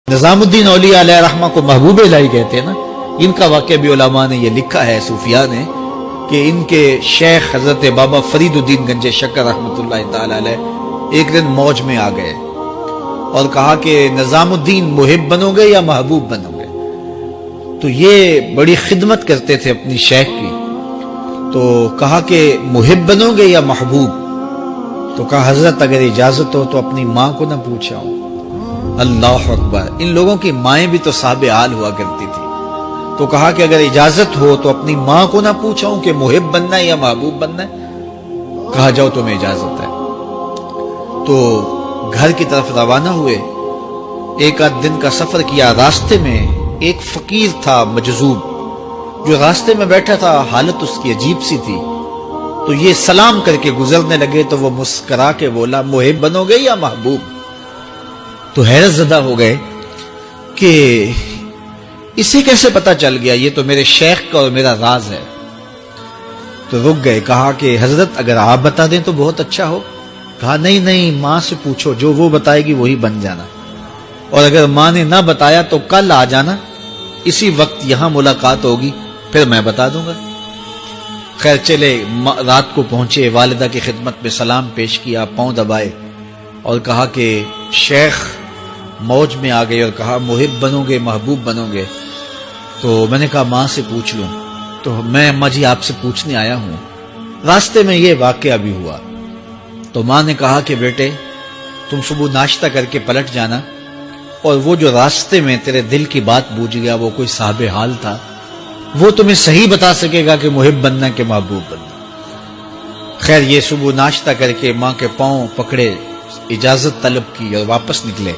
نظام الدین اولیاء علیہ رحمہ کو محبوب الہی کہتے ہیں نا. ان کا واقعہ بھی علماء نے یہ لکھا ہے، صوفیاء نے، کہ ان کے شیخ حضرت بابا فرید الدین گنج شکر رحمۃ اللہ تعالی علیہ ایک دن موج میں آ گئے اور کہا کہ نظام الدین محب بنو گے یا محبوب بنو گے؟ تو یہ بڑی خدمت کرتے تھے اپنی شیخ کی، تو کہا کہ محب بنو گے یا محبوب؟ تو کہا حضرت اگر اجازت ہو تو اپنی ماں کو نہ پوچھاؤں. اللہ اکبر! ان لوگوں کی مائیں بھی تو صاحب حال ہوا کرتی تھی. تو کہا کہ اگر اجازت ہو تو اپنی ماں کو نہ پوچھاؤں کہ محب بننا ہے یا محبوب بننا ہے؟ کہا جاؤ تمہیں اجازت ہے. تو گھر کی طرف روانہ ہوئے. ایک آدھ دن کا سفر کیا. راستے میں ایک فقیر تھا مجذوب، جو راستے میں بیٹھا تھا. حالت اس کی عجیب سی تھی. تو یہ سلام کر کے گزرنے لگے تو وہ مسکرا کے بولا محب بنو گے یا محبوب؟ تو حیرت زدہ ہو گئے کہ اسے کیسے پتا چل گیا، یہ تو میرے شیخ کا اور میرا راز ہے. تو رک گئے. کہا کہ حضرت اگر آپ بتا دیں تو بہت اچھا ہو. کہا نہیں ماں سے پوچھو، جو وہ بتائے گی وہی بن جانا، اور اگر ماں نے نہ بتایا تو کل آ جانا، اسی وقت یہاں ملاقات ہوگی، پھر میں بتا دوں گا. خیر چلے. رات کو پہنچے، والدہ کی خدمت میں سلام پیش کیا، پاؤں دبائے اور کہا کہ شیخ موج میں آ گئے اور کہا محب بنو گے محبوب بنو گے؟ تو میں نے کہا ماں سے پوچھ لوں. تو میں اماں جی آپ سے پوچھنے آیا ہوں، راستے میں یہ واقعہ بھی ہوا. تو ماں نے کہا کہ بیٹے تم صبح ناشتہ کر کے پلٹ جانا، اور وہ جو راستے میں تیرے دل کی بات بوجھ گیا وہ کوئی صاحب حال تھا، وہ تمہیں صحیح بتا سکے گا کہ محب بننا کہ محبوب بننا. خیر یہ صبح ناشتہ کر کے ماں کے پاؤں پکڑے، اجازت طلب کی اور واپس نکلے.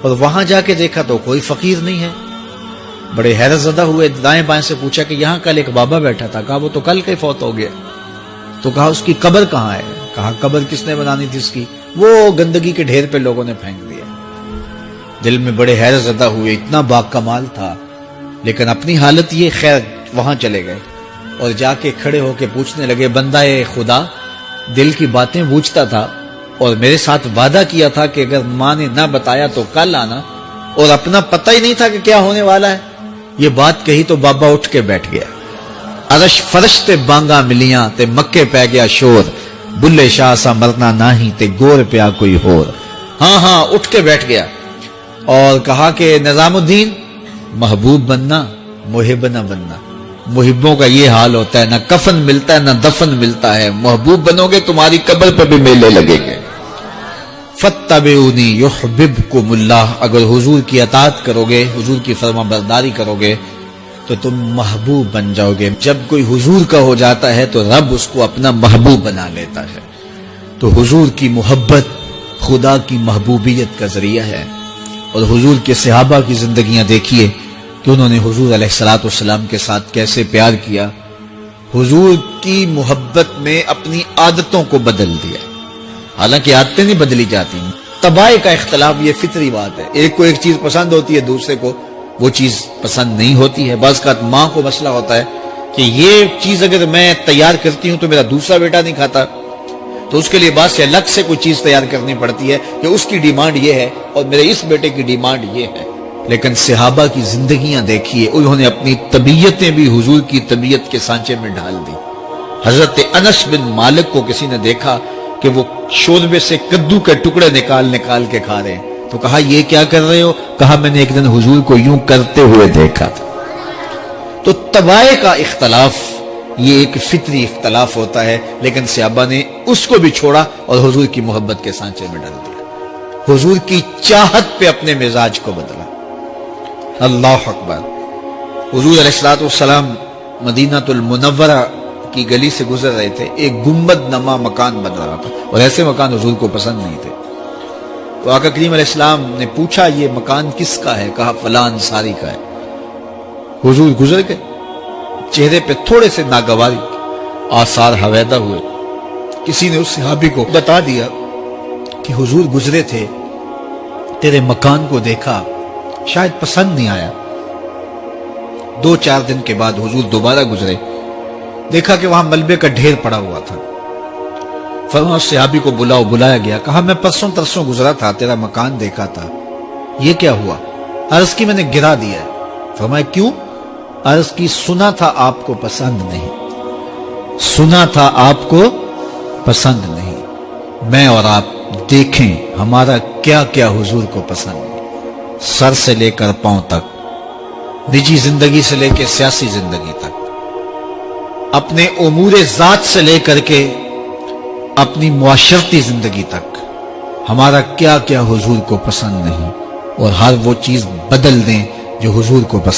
اور وہاں جا کے دیکھا تو کوئی فقیر نہیں ہے. بڑے حیرت زدہ ہوئے. دائیں بائیں سے پوچھا کہ یہاں کل ایک بابا بیٹھا تھا. کہا وہ تو کل کے فوت ہو گیا. تو کہا اس کی قبر کہاں ہے؟ کہا قبر کس نے بنانی تھی اس کی؟ وہ گندگی کے ڈھیر پہ لوگوں نے پھینک دیا. دل میں بڑے حیرت زدہ ہوئے. اتنا با کمال تھا، لیکن اپنی حالت یہ. خیر وہاں چلے گئے اور جا کے کھڑے ہو کے پوچھنے لگے بندہ خدا دل کی باتیں بوجھتا تھا اور میرے ساتھ وعدہ کیا تھا کہ اگر ماں نے نہ بتایا تو کل آنا، اور اپنا پتہ ہی نہیں تھا کہ کیا ہونے والا ہے. یہ بات کہی تو بابا اٹھ کے بیٹھ گیا. عرش فرش تے بانگا ملیاں تے مکے پہ گیا شور، بلے شاہ سا مرنا ناہی تے گور پیا کوئی ہور. ہاں اٹھ کے بیٹھ گیا اور کہا کہ نظام الدین محبوب بننا محب نہ بننا. محبوں کا یہ حال ہوتا ہے، نہ کفن ملتا ہے نہ دفن ملتا ہے. محبوب بنو گے تمہاری قبر پہ بھی میلے لگیں گے. فاتبعونی یحببکم اللہ. اگر حضور کی اطاعت کرو گے، حضور کی فرما برداری کرو گے تو تم محبوب بن جاؤ گے. جب کوئی حضور کا ہو جاتا ہے تو رب اس کو اپنا محبوب بنا لیتا ہے. تو حضور کی محبت خدا کی محبوبیت کا ذریعہ ہے. اور حضور کے صحابہ کی زندگیاں دیکھیے کہ انہوں نے حضور علیہ الصلوۃ والسلام کے ساتھ کیسے پیار کیا. حضور کی محبت میں اپنی عادتوں کو بدل دیا. حالانکہ عادتیں نہیں بدلی جاتی، طباع کا اختلاف یہ فطری بات ہے. ایک کو ایک چیز پسند ہوتی ہے، دوسرے کو وہ چیز پسند نہیں ہوتی ہے. بعض کا ماں کو مسئلہ ہوتا ہے کہ یہ چیز اگر میں تیار کرتی ہوں تو میرا دوسرا بیٹا نہیں کھاتا، تو اس کے لیے بعض سے الگ سے کوئی چیز تیار کرنی پڑتی ہے کہ اس کی ڈیمانڈ یہ ہے اور میرے اس بیٹے کی ڈیمانڈ یہ ہے. لیکن صحابہ کی زندگیاں دیکھیے، انہوں نے اپنی طبیعتیں بھی حضور کی طبیعت کے سانچے میں ڈال دی. حضرت انس بن مالک کو کسی نے دیکھا کہ وہ شوربے سے کدو کے ٹکڑے نکال کے کھا رہے ہیں. تو کہا یہ کیا کر رہے ہو؟ کہا میں نے ایک دن حضور کو یوں کرتے ہوئے دیکھا تھا. تو طباع کا اختلاف یہ ایک فطری اختلاف ہوتا ہے، لیکن صحابہ نے اس کو بھی چھوڑا اور حضور کی محبت کے سانچے میں ڈال دیا. حضور کی چاہت پہ اپنے مزاج کو بدلا. اللہ اکبر. حضور علیہ الصلوۃ والسلام مدینہ المنورہ کی گلی سے گزر رہے تھے. ایک گنبد نما مکان بن رہا تھا، اور ایسے مکان حضور کو پسند نہیں تھے. تو آقا کریم علیہ السلام نے پوچھا یہ مکان کس کا ہے؟ کہا فلاں انصاری کا ہے. حضور گزر گئے. چہرے پہ تھوڑے سے ناگواری آثار حویدہ ہوئے. کسی نے اس صحابی کو بتا دیا کہ حضور گزرے تھے، تیرے مکان کو دیکھا، شاید پسند نہیں آیا. 2-4 دن کے بعد حضور دوبارہ گزرے، دیکھا کہ وہاں ملبے کا ڈھیر پڑا ہوا تھا. فرمایا صحابی کو بلایا گیا. کہا میں پرسوں ترسوں گزرا تھا، تیرا مکان دیکھا تھا، یہ کیا ہوا؟ عرض کی میں نے گرا دیا ہے۔ فرمایا کیوں؟ عرض کی سنا تھا آپ کو پسند نہیں، سنا تھا آپ کو پسند نہیں۔ میں اور آپ دیکھیں ہمارا کیا کیا حضور کو پسند ہے، سر سے لے کر پاؤں تک، نجی زندگی سے لے کے سیاسی زندگی تک، اپنے امور ذات سے لے کر کے اپنی معاشرتی زندگی تک، ہمارا کیا کیا حضور کو پسند نہیں، اور ہر وہ چیز بدل دیں جو حضور کو پسند